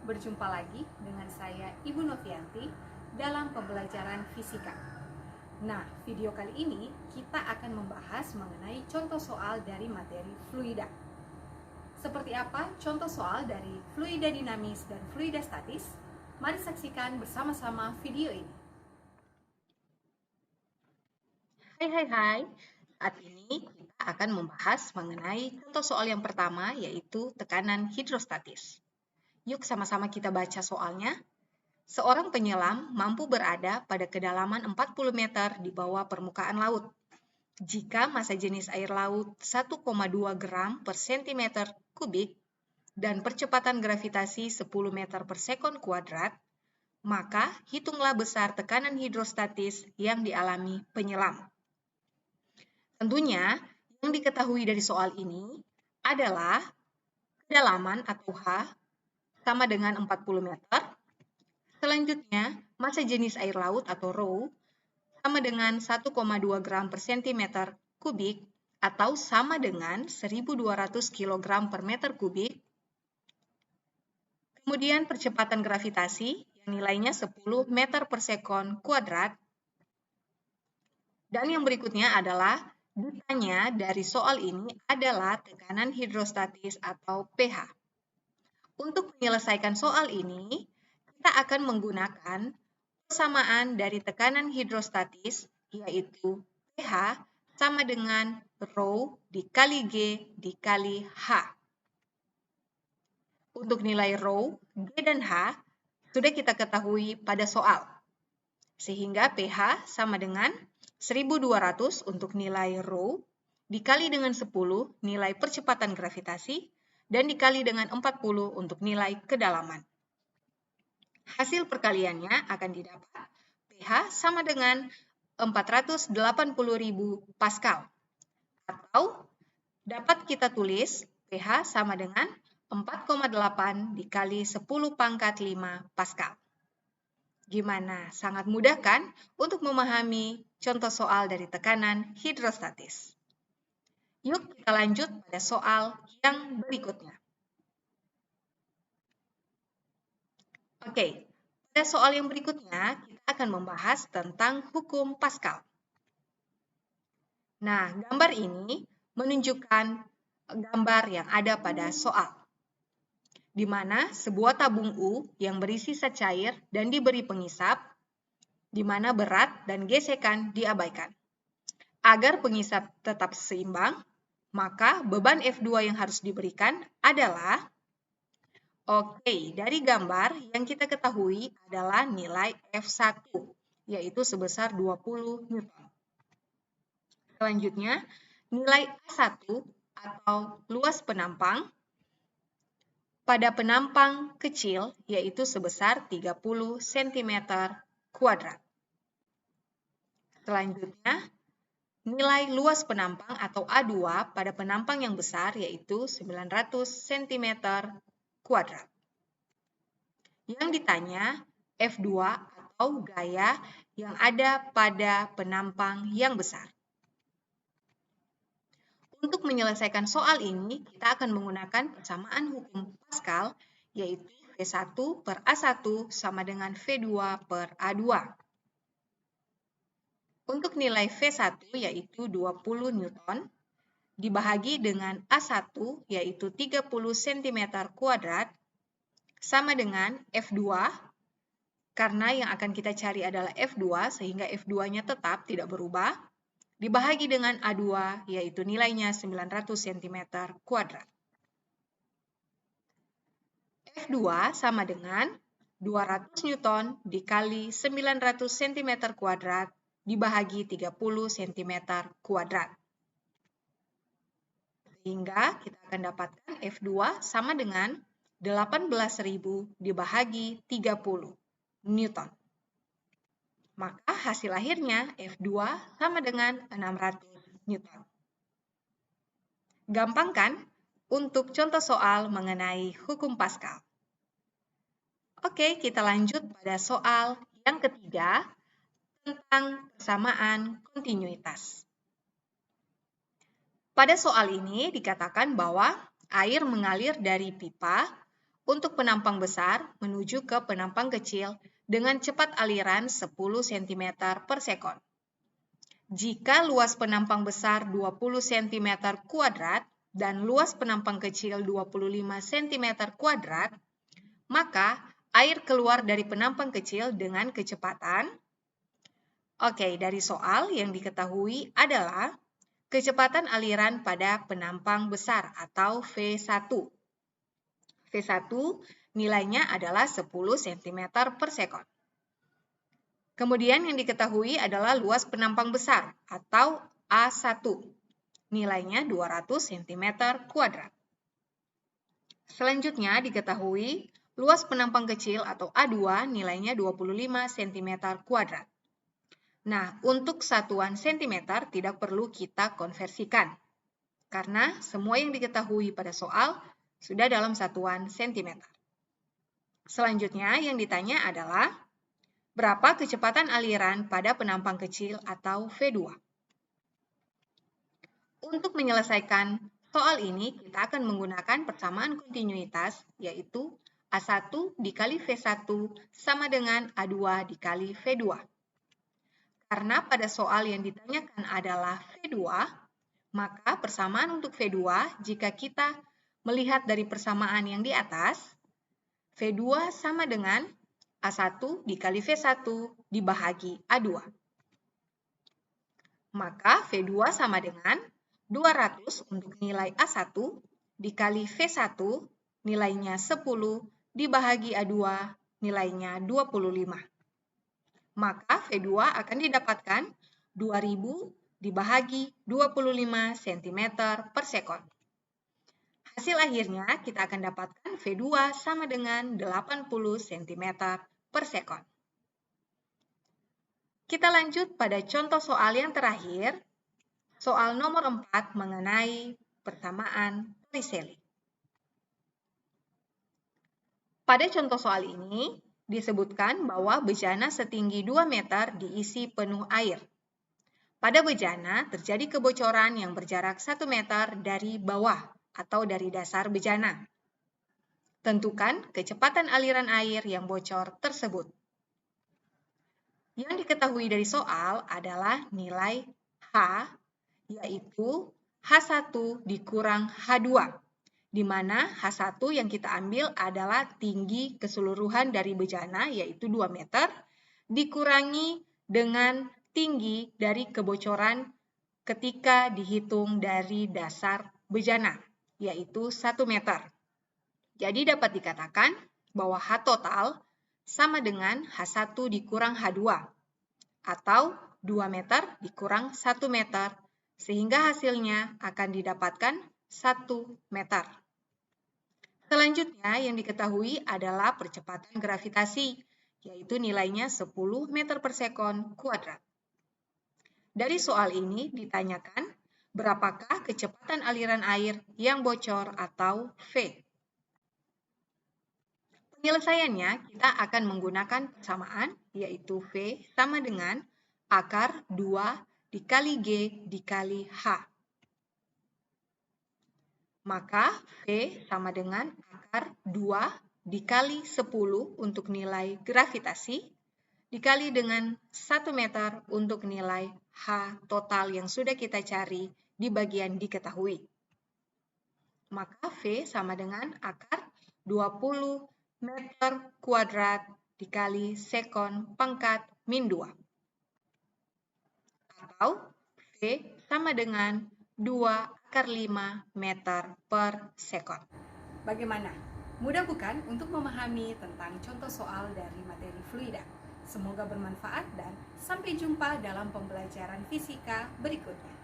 berjumpa lagi dengan saya Ibu Novianti dalam pembelajaran fisika. Nah, video kali ini kita akan membahas mengenai contoh soal dari materi fluida. Seperti apa contoh soal dari fluida dinamis dan fluida statis? Mari saksikan bersama-sama video ini. Hai. Saat ini kita akan membahas mengenai contoh soal yang pertama, yaitu tekanan hidrostatis. Yuk sama-sama kita baca soalnya. Seorang penyelam mampu berada pada kedalaman 40 meter di bawah permukaan laut. Jika massa jenis air laut 1,2 gram per sentimeter kubik dan percepatan gravitasi 10 meter per sekon kuadrat, maka hitunglah besar tekanan hidrostatis yang dialami penyelam. Tentunya, yang diketahui dari soal ini adalah kedalaman atau H sama dengan 40 meter. Selanjutnya, massa jenis air laut atau ρ sama dengan 1,2 gram per sentimeter kubik atau sama dengan 1.200 kg per meter kubik. Kemudian percepatan gravitasi yang nilainya 10 meter per sekon kuadrat. Dan yang berikutnya adalah ditanya dari soal ini adalah tekanan hidrostatis atau pH. Untuk menyelesaikan soal ini, kita akan menggunakan persamaan dari tekanan hidrostatis, yaitu pH sama dengan ρ dikali G dikali H. Untuk nilai ρ, G, dan H sudah kita ketahui pada soal. Sehingga pH sama dengan 1.200 untuk nilai ρ, dikali dengan 10 nilai percepatan gravitasi, dan dikali dengan 40 untuk nilai kedalaman. Hasil perkaliannya akan didapat pH sama dengan 480.000 Pascal. Atau dapat kita tulis pH sama dengan 4,8 dikali 10 pangkat 5 Pascal. Gimana? Sangat mudah kan untuk memahami contoh soal dari tekanan hidrostatis. Yuk kita lanjut pada soal yang berikutnya. Oke, pada soal yang berikutnya kita akan membahas tentang hukum Pascal. Nah, gambar ini menunjukkan gambar yang ada pada soal, di mana sebuah tabung U yang berisi zat cair dan diberi pengisap, di mana berat dan gesekan diabaikan. Agar pengisap tetap seimbang, maka beban F2 yang harus diberikan adalah, dari gambar yang kita ketahui adalah nilai F1, yaitu sebesar 20 Newton. Selanjutnya, nilai A1 atau luas penampang pada penampang kecil yaitu sebesar 30 cm kuadrat. Selanjutnya, nilai luas penampang atau A2 pada penampang yang besar yaitu 900 cm kuadrat. Yang ditanya F2 atau gaya yang ada pada penampang yang besar. Untuk menyelesaikan soal ini, kita akan menggunakan persamaan hukum Pascal, yaitu V1 per A1 sama dengan V2 per A2. Untuk nilai V1 yaitu 20 Newton, dibahagi dengan A1 yaitu 30 cm kuadrat, sama dengan F2, karena yang akan kita cari adalah F2, sehingga F2-nya tetap tidak berubah, dibahagi dengan A2, yaitu nilainya 900 cm kuadrat. F2 sama dengan 200 Newton dikali 900 cm kuadrat dibahagi 30 cm kuadrat. Sehingga kita akan dapatkan F2 sama dengan 18.000 dibahagi 30 Newton. Maka hasil akhirnya F2 sama dengan 600 Newton. Gampang kan untuk contoh soal mengenai hukum Pascal? Oke, kita lanjut pada soal yang ketiga tentang persamaan kontinuitas. Pada soal ini dikatakan bahwa air mengalir dari pipa untuk penampang besar menuju ke penampang kecil dengan cepat aliran 10 cm per sekon. Jika luas penampang besar 20 cm kuadrat dan luas penampang kecil 25 cm kuadrat, maka air keluar dari penampang kecil dengan kecepatan. Oke, dari soal yang diketahui adalah kecepatan aliran pada penampang besar atau V1. V1 nilainya adalah 10 cm per sekon. Kemudian yang diketahui adalah luas penampang besar atau A1. Nilainya 200 cm kuadrat. Selanjutnya diketahui luas penampang kecil atau A2 nilainya 25 cm kuadrat. Nah, untuk satuan cm tidak perlu kita konversikan, karena semua yang diketahui pada soal sudah dalam satuan cm. Selanjutnya yang ditanya adalah, berapa kecepatan aliran pada penampang kecil atau V2? Untuk menyelesaikan soal ini, kita akan menggunakan persamaan kontinuitas, yaitu A1 dikali V1 sama dengan A2 dikali V2. Karena pada soal yang ditanyakan adalah V2, maka persamaan untuk V2, jika kita melihat dari persamaan yang di atas, V2 sama dengan A1 dikali V1 dibahagi A2. Maka V2 sama dengan 200 untuk nilai A1 dikali V1 nilainya 10 dibahagi A2 nilainya 25. Maka V2 akan didapatkan 2000 dibahagi 25 cm per sekon. Hasil akhirnya kita akan dapatkan V2 sama dengan 80 cm per sekon. Kita lanjut pada contoh soal yang terakhir, soal nomor 4 mengenai persamaan Torricelli. Pada contoh soal ini, disebutkan bahwa bejana setinggi 2 meter diisi penuh air. Pada bejana terjadi kebocoran yang berjarak 1 meter dari bawah atau dari dasar bejana. Tentukan kecepatan aliran air yang bocor tersebut. Yang diketahui dari soal adalah nilai H, yaitu H1 dikurang H2. Di mana H1 yang kita ambil adalah tinggi keseluruhan dari bejana, yaitu 2 meter, dikurangi dengan tinggi dari kebocoran ketika dihitung dari dasar bejana, yaitu 1 meter. Jadi dapat dikatakan bahwa H total sama dengan H1 dikurang H2, atau 2 meter dikurang 1 meter, sehingga hasilnya akan didapatkan 1 meter. Selanjutnya yang diketahui adalah percepatan gravitasi, yaitu nilainya 10 meter per sekon kuadrat. Dari soal ini ditanyakan berapakah kecepatan aliran air yang bocor atau V. Penyelesaiannya kita akan menggunakan persamaan, yaitu V sama dengan akar 2 dikali G dikali H. Maka V sama dengan akar 2 dikali 10 untuk nilai gravitasi, dikali dengan 1 meter untuk nilai H total yang sudah kita cari di bagian diketahui. Maka V sama dengan akar 20 meter kuadrat dikali sekon pangkat min 2. Atau V sama dengan 2 akar 5 meter per sekon. Bagaimana? Mudah bukan untuk memahami tentang contoh soal dari materi fluida? Semoga bermanfaat dan sampai jumpa dalam pembelajaran fisika berikutnya.